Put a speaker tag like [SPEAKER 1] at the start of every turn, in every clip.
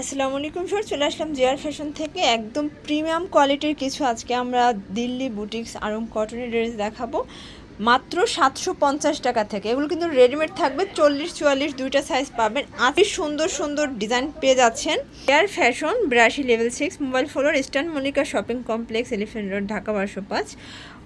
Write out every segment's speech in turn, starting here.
[SPEAKER 1] আসসালামু আলাইকুম স্যার, চলে আসলাম জিআর ফ্যাশন থেকে একদম প্রিমিয়াম কোয়ালিটির কিছু আজকে আমরা দিল্লি বুটিক্স আরং কটনের ড্রেস দেখাবো মাত্র 750 টাকা থেকে। এগুলো কিন্তু রেডিমেড থাকবে, 40-44 দুইটা সাইজ পাবেন। আপনি সুন্দর সুন্দর ডিজাইন পেয়ে যাচ্ছেন। GR fashion 82 level 6 mobile floor eastern Mallika shopping complex elephant road Dhaka 1205।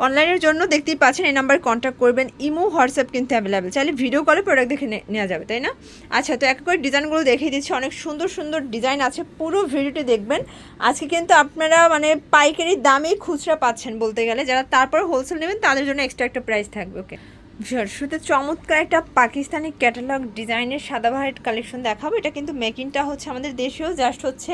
[SPEAKER 1] অনলাইনের জন্য দেখতেই পাচ্ছেন, এই নাম্বার কন্ট্যাক্ট করবেন। ইমো হোয়াটসঅ্যাপ কিন্তু অ্যাভেলেবেল, চাইলে ভিডিও কলে প্রোডাক্ট দেখে নেওয়া যাবে, তাই না? আচ্ছা, তো এক করে ডিজাইনগুলো দেখিয়ে দিচ্ছি। অনেক সুন্দর সুন্দর ডিজাইন আছে, পুরো ভিডিওটি দেখবেন। আজকে কিন্তু আপনারা মানে পাইকারি দামেই খুচরা পাচ্ছেন বলতে গেলে। যারা তারপর হোলসেল নেবেন তাদের জন্য এক্সট্রা একটা প্রাইস থাকবে। ওকে, শুরুতে চমৎকার একটা পাকিস্তানি ক্যাটালগ ডিজাইনের সাদাবাহার কালেকশন দেখাবো। এটা কিন্তু মেকিংটা হচ্ছে আমাদের দেশীয়, জাস্ট হচ্ছে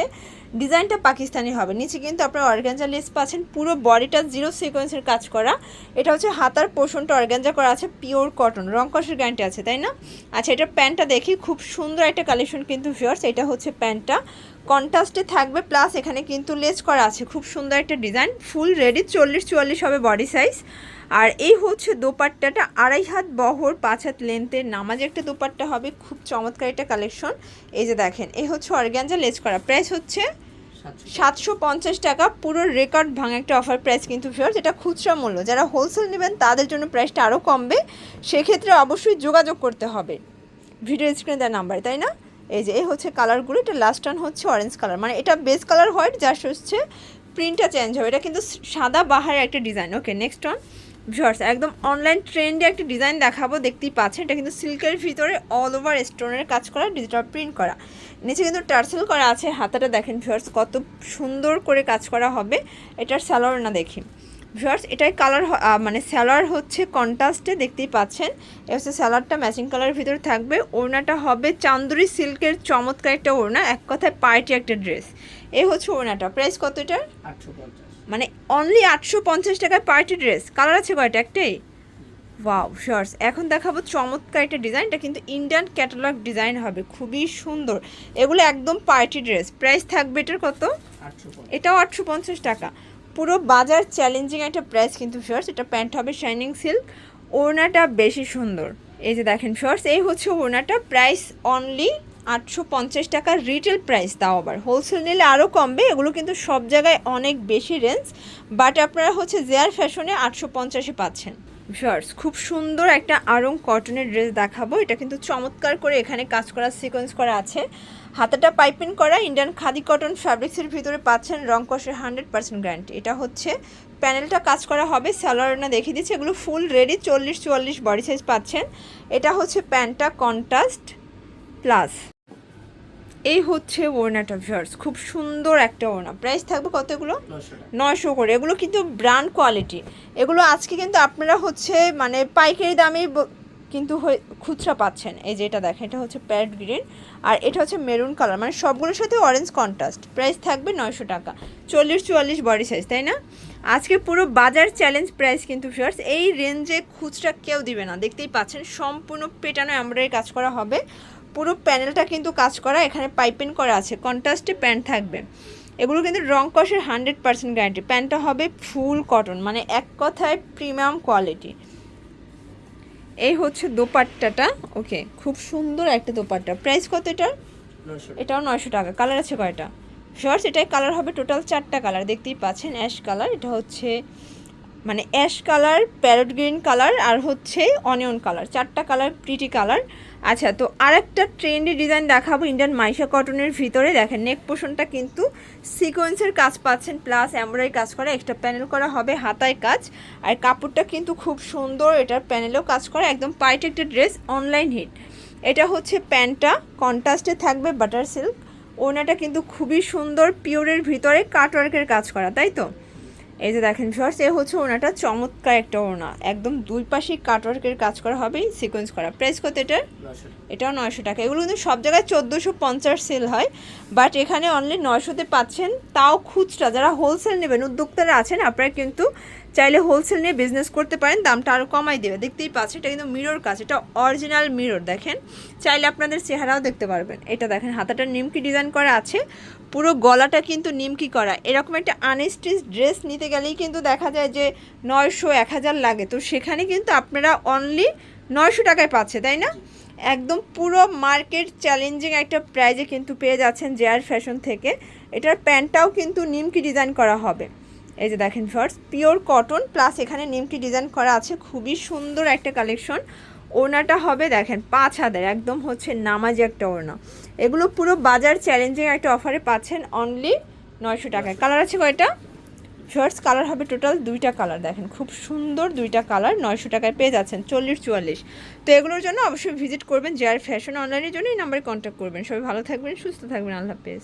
[SPEAKER 1] ডিজাইনটা পাকিস্তানি হবে। নিচে কিন্তু আপনারা অর্গানজা লেস পাচ্ছেন, পুরো বডিটা জিরো সিকোয়েন্সের কাজ করা। এটা হচ্ছে হাতার পোর্শনটা অর্গানজা করা আছে, পিওর কটন, রং কষের গ্যারান্টি আছে, তাই না? আচ্ছা, এটার প্যান্টটা দেখি, খুব সুন্দর একটা কালেকশন কিন্তু ভিউয়ার্স। এটা হচ্ছে প্যান্টটা, কন্ট্রাস্টে থাকবে, প্লাস এখানে কিন্তু লেস করা আছে। খুব সুন্দর একটা ডিজাইন, ফুল রেডি, 40-44 হবে বডি সাইজ। আর এই হচ্ছে দোপাট্টাটা, 2.5 হাত বহর 5 হাত লেন্থের নামাজে একটা দোপাট্টা হবে। খুব চমৎকার একটা কালেকশন। এই যে দেখেন, এই হচ্ছে অর্গানজা লেস করা। প্রাইস হচ্ছে 750 টাকা, পুরো রেকর্ড ভাঙা একটা অফার প্রাইস কিন্তু ভিউয়ার্স। এটা খুচরা মূল্য, যারা হোলসেল নেবেন তাদের জন্য প্রাইসটা আরও কমবে। সেক্ষেত্রে অবশ্যই যোগাযোগ করতে হবে ভিডিও স্ক্রিনে দেওয়ার নাম্বারে, তাই না? এই যে এই হচ্ছে কালারগুলো। এটা লাস্ট টান হচ্ছে অরেঞ্জ কালার, মানে এটা বেস কালার হোয়াইট, জাস্ট হচ্ছে প্রিন্টটা চেঞ্জ হবে। এটা কিন্তু সাদা বাহারের একটা ডিজাইন। ওকে, নেক্সট ওয়ান ভিউয়ার্স, একদম অনলাইন ট্রেন্ডে একটা ডিজাইন দেখাবো, দেখতেই পাচ্ছেন। এটা কিন্তু সিল্কের ভিতরে অল ওভার স্টোনের কাজ করা, ডিজিটাল প্রিন্ট করা, নিচে কিন্তু টার্সেল করা আছে। হাতাটা দেখেন ভিউয়ার্স, কত সুন্দর করে কাজ করা হবে। এটার স্যালোয়ার না দেখি ভিউয়ার্স, এটাই কালার, মানে স্যালোয়ার হচ্ছে কন্ট্রাস্টে, দেখতেই পাচ্ছেন। এ হচ্ছে স্যালোয়ারটা ম্যাচিং কালারের ভিতরে থাকবে। ওড়নাটা হবে চান্দুরি সিল্কের চমৎকার একটা ওড়না, এক কথায় পার্টি একটা ড্রেস। এই হচ্ছে ওড়নাটা। প্রাইস কত এটার?
[SPEAKER 2] 850,
[SPEAKER 1] মানে অনলি 850 টাকায় পার্টি ড্রেস। কালার আছে কয়টা? একটাই। ওয়াও শর্টস, এখন দেখাবো চমৎকার একটা ডিজাইন। এটা কিন্তু ইন্ডিয়ান ক্যাটালগ ডিজাইন হবে, খুবই সুন্দর। এগুলো একদম পার্টি ড্রেস। প্রাইস থাকবে এটার কত?
[SPEAKER 2] 850।
[SPEAKER 1] এটাও 850 টাকা, পুরো বাজার চ্যালেঞ্জিং একটা প্রাইস কিন্তু শর্টস। এটা প্যান্ট হবে শাইনিং সিল্ক, ওড়নাটা বেশি সুন্দর। এই যে দেখেন শর্টস, এই হচ্ছে ওড়নাটা। প্রাইস অনলি 850 টাকা রিটেল প্রাইস, তাও আবার হোলসেল নিলে আরও কমবে। এগুলো কিন্তু সব জায়গায় অনেক বেশি রেঞ্জ, বাট আপনারা হচ্ছে জিআর ফ্যাশনে 850-এ পাচ্ছেন। শর্টস, খুব সুন্দর একটা আরং কটনের ড্রেস দেখাবো। এটা কিন্তু চমৎকার করে এখানে কাজ করা, সিকোয়েন্স করা আছে। হাতাটা পাইপিং করা, ইন্ডিয়ান খাদি কটন ফ্যাব্রিক্সের ভিতরে পাচ্ছেন, রং কষের 100% গ্যারান্টি। এটা হচ্ছে প্যানেলটা কাজ করা হবে। স্যালোয়ার না দেখিয়ে দিচ্ছি, এগুলো ফুল রেডি, 40-44 বডি সাইজ পাচ্ছেন। এটা হচ্ছে প্যান্টটা, কন্ট্রাস্ট প্লাস। এই হচ্ছে ওড়নাটা ভিউয়ার্স, খুব সুন্দর একটা ওড়না। প্রাইস থাকবে কত? এগুলো 900 করে। এগুলো কিন্তু ব্র্যান্ড কোয়ালিটি। এগুলো আজকে কিন্তু আপনারা হচ্ছে মানে পাইকারি দামে কিন্তু খুচরা পাচ্ছেন। এই যে এটা দেখেন, এটা হচ্ছে প্যারেট গ্রিন, আর এটা হচ্ছে মেরুন কালার, মানে সবগুলোর সাথে অরেঞ্জ কন্ট্রাস্ট। প্রাইস থাকবে 900 টাকা, 40-44 বডি সাইজ, তাই না? আজকে পুরো বাজার চ্যালেঞ্জ প্রাইস কিন্তু ভিউয়ার্স। এই রেঞ্জে খুচরা কেউ দিবে না, দেখতেই পাচ্ছেন। সম্পূর্ণ পেটানো এমব্রয়ডারি কাজ করা হবে, পুরো প্যানেলটা কিন্তু কাজ করা, এখানে পাইপিং করা আছে, কন্ট্রাস্টে প্যান্ট থাকবে। এগুলো কিন্তু রং কষের 100% গ্যারান্টি। প্যান্টটা হবে ফুল কটন, মানে এক কথায় প্রিমিয়াম কোয়ালিটি। এই হচ্ছে দোপাট্টাটা। ওকে, খুব সুন্দর একটা দোপাট্টা। প্রাইস কত এটার?
[SPEAKER 2] 900।
[SPEAKER 1] এটাও 900 টাকা। কালার আছে কয়টা? শর্টস, এটাই কালার হবে টোটাল 4টা কালার, দেখতেই পাচ্ছেন। অ্যাশ কালার, এটা হচ্ছে মানে ash colour, parrot green colour, আর হচ্ছে অনিয়ন কালার, 4টা কালার, প্রিটি কালার। আচ্ছা, তো আরেকটা ট্রেন্ডি ডিজাইন দেখাবো ইন্ডিয়ান মাইশা কটনের ভিতরে। দেখেন, নেক পোর্শনটা কিন্তু সিকোয়েন্সের কাজ পাচ্ছেন, প্লাস এমব্রয়ডারি কাজ করা, এক্সট্রা প্যানেল করা হবে, হাতায় কাজ। আর কাপড়টা কিন্তু খুব সুন্দর, এটার প্যানেলেও কাজ করা, একদম পাইট একটা ড্রেস, অনলাইন হিট। এটা হচ্ছে প্যান্টটা, কন্ট্রাস্টে থাকবে বাটার সিল্ক। ওড়নাটা কিন্তু খুবই সুন্দর, পিওরের ভিতরে কাটওয়ার্কের কাজ করা, তাই তো? এই যে দেখেন শর্টস, এ হচ্ছে ওড়নাটা, চমৎকার একটা ওড়না, একদম দুই পাশেই কাটওয়ার্কের কাজ করা হবে, সিকোয়েন্স করা। প্রাইস কত এটার?
[SPEAKER 2] 900।
[SPEAKER 1] এটাও 900 টাকা। এগুলো কিন্তু সব জায়গায় 1450 সেল হয়, বাট এখানে অনলি 900-তে পাচ্ছেন, তাও খুচরা। যারা হোলসেল নেবেন, উদ্যোক্তারা আছেন, আপনারা কিন্তু চাইলে হোলসেল নিয়ে বিজনেস করতে পারেন, দামটা আরও কমাই দেবে। দেখতেই পাচ্ছেন, এটা কিন্তু মিরর কাজ, এটা অরিজিনাল মিরর। দেখেন, চাইলে আপনাদের চেহারাও দেখতে পারবেন। এটা দেখেন, হাতাটা নিমকি ডিজাইন করা আছে, পুরো গলাটা কিন্তু নিমকি করা। এরকম একটা আনস্টিচ ড্রেস নিতে গেলেই কিন্তু দেখা যায় যে 900-1000 লাগে, তো সেখানে কিন্তু আপনারা অনলি 900 টাকায় পাচ্ছে, তাই না? একদম পুরো মার্কেট চ্যালেঞ্জিং একটা প্রাইজে কিন্তু পেয়ে যাচ্ছেন জেআর ফ্যাশন থেকে। এটার প্যান্টটাও কিন্তু নিমকি ডিজাইন করা হবে। এই যে দেখেন ফার্স্ট পিওর কটন প্লাস এখানে নিমকি ডিজাইন করা আছে, খুবই সুন্দর একটা কালেকশন। ওড়নাটা হবে দেখেন 5 হাতের, একদম হচ্ছে নামাজি একটা ওড়না। এগুলো পুরো বাজার চ্যালেঞ্জিং একটা অফারে পাচ্ছেন অনলি 900 টাকায়। কালার আছে কয়টা? শর্টস কালার হবে টোটাল 2টা কালার, দেখেন খুব সুন্দর 2টা কালার 900 টাকায় পেয়ে যাচ্ছেন 40-44। তো এগুলোর জন্য অবশ্যই ভিজিট করবেন জেআর ফ্যাশন, অনলাইনের জন্য এই নাম্বারে কন্ট্যাক্ট করবেন। সবাই ভালো থাকবেন, সুস্থ থাকবেন, আল্লাহ হাফেজ।